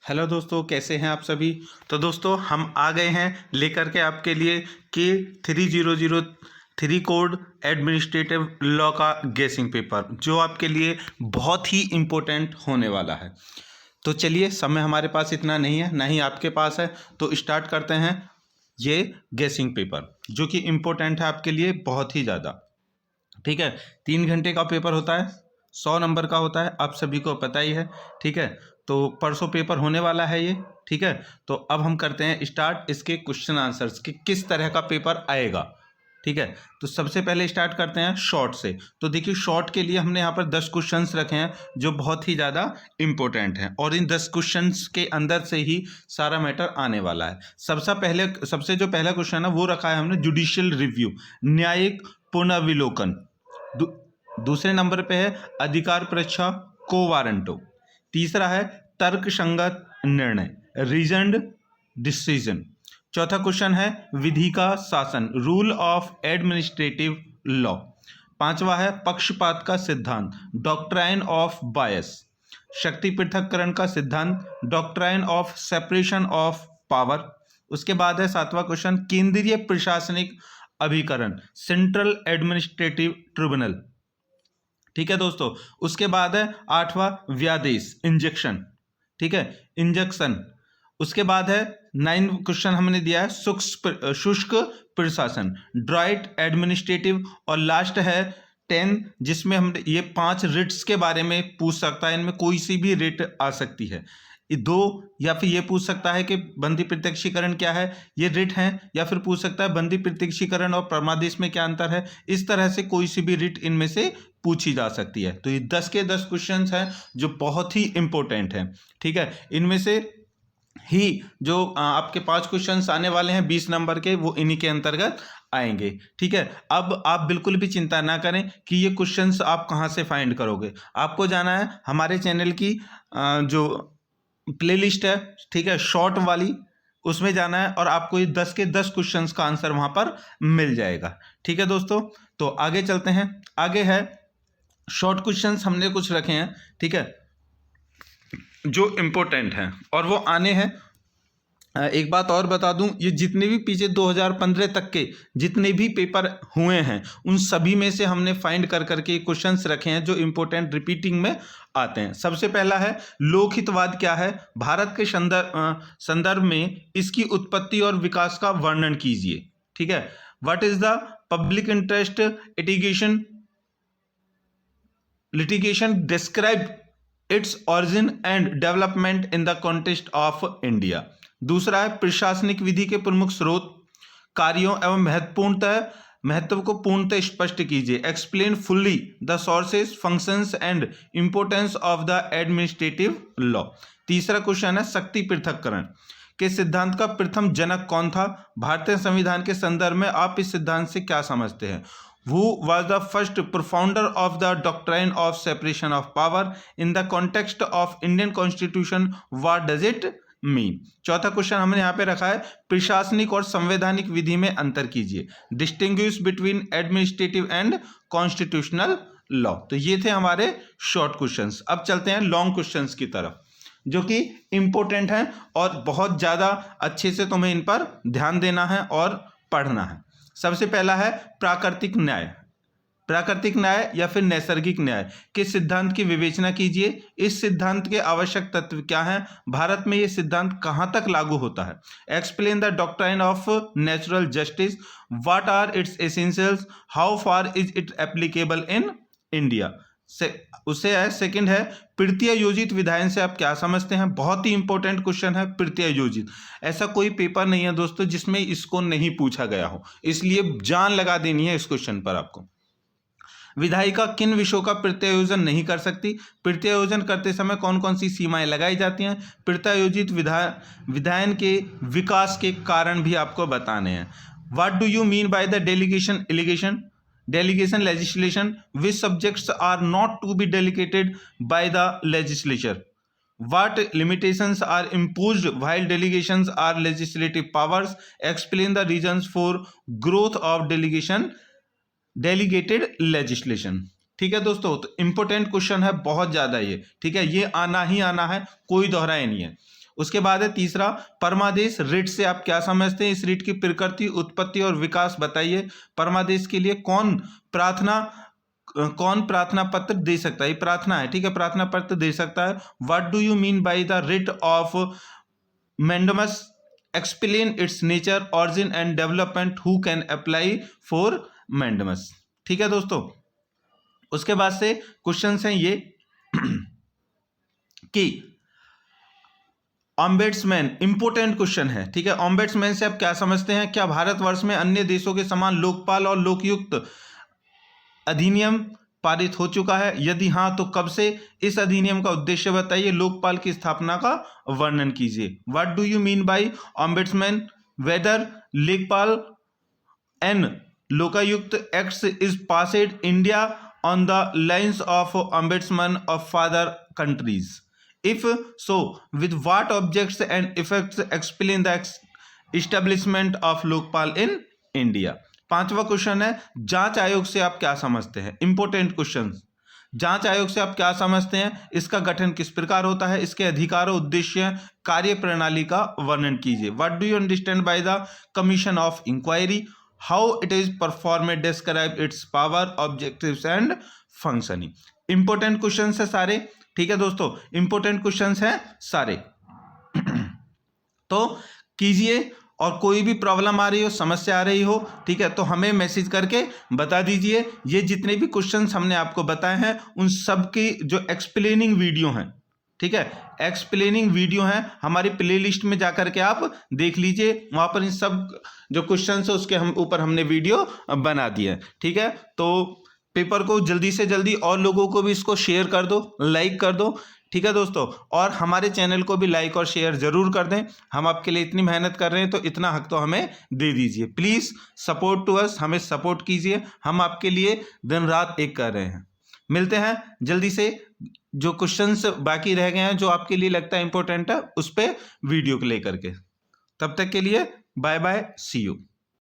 Hello दोस्तों, कैसे हैं आप सभी। तो दोस्तों हम आ गए हैं लेकर के आपके लिए K3003 कोड एडमिनिस्ट्रेटिव लॉ का गेसिंग पेपर, जो आपके लिए बहुत ही इम्पोर्टेंट होने वाला है। तो चलिए, समय हमारे पास इतना नहीं है, ना ही आपके पास है, तो स्टार्ट करते हैं ये गेसिंग पेपर, जो कि इम्पोर्टेंट है आपके लिए बहुत ही ज़्यादा। ठीक है, 3 घंटे का पेपर होता है, 100 नंबर का होता है, आप सभी को पता ही है। ठीक है, तो परसों पेपर होने वाला है ये। ठीक है, तो अब हम करते हैं स्टार्ट इसके क्वेश्चन आंसर्स कि किस तरह का पेपर आएगा। ठीक है, तो सबसे पहले स्टार्ट करते हैं शॉर्ट से। तो देखिए, शॉर्ट के लिए हमने यहाँ पर 10 क्वेश्चंस रखे हैं जो बहुत ही ज़्यादा इंपॉर्टेंट हैं, और इन 10 क्वेश्चंस के अंदर से ही सारा मैटर आने वाला है। सबसे जो पहला क्वेश्चन है वो रखा है हमने जुडिशियल रिव्यू, न्यायिक पुनर्विलोकन। दूसरे नंबर पे है अधिकार परीक्षा को वारंटो। तीसरा है तर्कसंगत निर्णय, रीजन्ड डिसीजन। चौथा क्वेश्चन है विधि का शासन, रूल ऑफ एडमिनिस्ट्रेटिव लॉ। पांचवा है पक्षपात का सिद्धांत, डॉक्ट्राइन ऑफ बायस। शक्ति पृथक्करण का सिद्धांत, doctrine of separation of power. उसके बाद है सातवां क्वेश्चन केंद्रीय प्रशासनिक अभिकरण, सेंट्रल एडमिनिस्ट्रेटिव ट्रिब्यूनल। ठीक है दोस्तों, उसके बाद है आठवां व्यादेश, इंजेक्शन। ठीक है, इंजेक्शन। उसके बाद है 9 क्वेश्चन हमने दिया है शुष्क प्रशासन, ड्राइट एडमिनिस्ट्रेटिव। और लास्ट है 10, जिसमें हम ये 5 रिट्स के बारे में पूछ सकता है, इनमें कोई सी भी रिट आ सकती है। दो, या फिर ये पूछ सकता है कि बंदी प्रत्यक्षीकरण क्या है, ये रिट हैं, या फिर पूछ सकता है बंदी प्रत्यक्षीकरण और परमादेश में क्या अंतर है। इस तरह से कोई सी भी रिट इनमें से पूछी जा सकती है। तो ये 10 के 10 क्वेश्चंस हैं जो बहुत ही इंपॉर्टेंट हैं। ठीक है, इनमें से ही जो आपके 5 क्वेश्चंस आने वाले हैं 20 नंबर के, वो इन्हीं के अंतर्गत आएंगे। ठीक है, अब आप बिल्कुल भी चिंता ना करें कि ये क्वेश्चंस आप कहाँ से फाइंड करोगे। आपको जाना है हमारे चैनल की जो प्लेलिस्ट है, ठीक है, शॉर्ट वाली, उसमें जाना है और आपको ये 10 के 10 क्वेश्चंस का आंसर वहां पर मिल जाएगा। ठीक है दोस्तों, तो आगे चलते हैं। आगे है शॉर्ट क्वेश्चंस हमने कुछ रखे हैं, ठीक है, जो इम्पोर्टेंट हैं और वो आने हैं। एक बात और बता दूं, ये जितने भी पीछे 2015 तक के जितने भी पेपर हुए हैं, उन सभी में से हमने फाइंड कर करके क्वेश्चंस रखे हैं जो इम्पोर्टेंट रिपीटिंग में आते हैं। सबसे पहला है लोकहितवाद क्या है, भारत के संदर्भ में इसकी उत्पत्ति और विकास का वर्णन कीजिए। ठीक है, what is the public interest litigation describe its origin and development in the context of India. दूसरा है प्रशासनिक विधि के प्रमुख स्रोत, कार्यों एवं महत्व को पूर्णतः स्पष्ट कीजिए। Explain fully the sources, functions and importance of the administrative law. तीसरा क्वेश्चन है शक्ति पृथक्करण के सिद्धांत का प्रथम जनक कौन था, भारतीय संविधान के संदर्भ में आप इस सिद्धांत से क्या समझते हैं। Who was the first profounder of the doctrine of separation of power in the context of Indian Constitution? What does it mean? चौथा क्वेश्चन हमने यहाँ पे रखा है प्रशासनिक और संवैधानिक विधि में अंतर कीजिए। Distinguish between administrative and constitutional law. तो ये थे हमारे शॉर्ट क्वेश्चंस। अब चलते हैं लॉन्ग क्वेश्चंस की तरफ, जो कि इंपॉर्टेंट हैं और बहुत ज़्यादा अच्छे से तुम्हें इन पर ध्यान देना है और पढ़ना है। सबसे पहला है प्राकृतिक न्याय या फिर नैसर्गिक न्याय के सिद्धांत की विवेचना कीजिए। इस सिद्धांत के आवश्यक तत्व क्या हैं, भारत में यह सिद्धांत कहां तक लागू होता है। Explain the doctrine of natural justice, what are its essentials, how far is it applicable in India. उससे है सेकंड है प्रत्यय योजित विधायन से आप क्या समझते हैं। बहुत ही इंपॉर्टेंट क्वेश्चन है प्रत्यय योजित। ऐसा कोई पेपर नहीं है दोस्तों जिसमें इसको नहीं पूछा गया हो, इसलिए जान लगा देनी है इस क्वेश्चन पर आपको। विधायिका किन विषयों का प्रत्यायोजन नहीं कर सकती, प्रत्यायोजन करते समय कौन कौन सी सीमाएं लगाई जाती हैं, प्रत्यायोजित विधायन के विकास के कारण भी आपको बताने हैं। What do you mean by the delegation legislation, which subjects are not to be delegated by the legislature. What limitations are imposed while delegations are legislative powers? Explain the reasons for growth of delegated legislation. ठीक है दोस्तों, तो important question है बहुत ज्यादा ये। ठीक है, ये आना ही आना है, कोई दोहराए नहीं है। उसके बाद है तीसरा परमादेश। रिट से आप क्या समझते हैं? इस रिट की प्रकृति, उत्पत्ति और विकास बताइए। परमादेश के लिए कौन प्रार्थना पत्र दे सकता है? ये प्रार्थना है, ठीक है, प्रार्थना पत्र दे सकता है। What do you mean by the writ of mandamus? Explain it's nature, origin and development. Who can apply for mandamus? ठीक है दोस्तों, उसके बाद से क्वेश्चन हैं ये कि ऑम्बेड्समैन, इंपोर्टेंट क्वेश्चन है, ठीक है। ऑम्बेड्समैन से आप क्या समझते हैं? क्या भारतवर्ष में अन्य देशों के समान लोकपाल और लोकयुक्त अधिनियम पारित हो चुका है? यदि हाँ तो कब से? इस अधिनियम का उद्देश्य बताइए। लोकपाल की स्थापना का वर्णन कीजिए। What do you mean by ombudsman? Whether Lekhpal and Lokayukta acts is passed India on the lines of ombudsman of father countries? If so, with what objects and effects explain the establishment of Lokpal in India? पांचवा question है जांच आयोग से आप क्या समझते हैं? Important question. जांच आयोग से आप क्या समझते हैं? इसका गठन किस प्रकार होता है? इसके अधिकार, उद्देश्य, कार्य प्रणाली का वर्णन कीजिए। What do you understand by the commission of inquiry? How it is performed, describe its power, objectives and functioning. Important questions है सारे, ठीक है दोस्तों, इंपोर्टेंट क्वेश्चंस हैं सारे। तो कीजिए, और कोई भी प्रॉब्लम आ रही हो, समस्या आ रही हो, ठीक है, तो हमें मैसेज करके बता दीजिए। ये जितने भी क्वेश्चंस हमने आपको बताए हैं उन सब की जो एक्सप्लेनिंग वीडियो हैं, ठीक है, एक्सप्लेनिंग वीडियो है, हमारी प्लेलिस्ट में जाकर के आप देख लीजिए। वहां पर इन सब जो क्वेश्चन है उसके ऊपर हमने वीडियो बना दिया है, ठीक है। तो पेपर को जल्दी से जल्दी और लोगों को भी इसको शेयर कर दो, लाइक कर दो, ठीक है दोस्तों। और हमारे चैनल को भी लाइक और शेयर जरूर कर दें। हम आपके लिए इतनी मेहनत कर रहे हैं तो इतना हक तो हमें दे दीजिए। प्लीज़ सपोर्ट टू अस, हमें सपोर्ट कीजिए, हम आपके लिए दिन रात एक कर रहे हैं। मिलते हैं जल्दी से, जो क्वेश्चंस बाकी रह गए हैं जो आपके लिए लगता है इंपॉर्टेंट है उस पर वीडियो को लेकर के। तब तक के लिए बाय बाय, सी यू।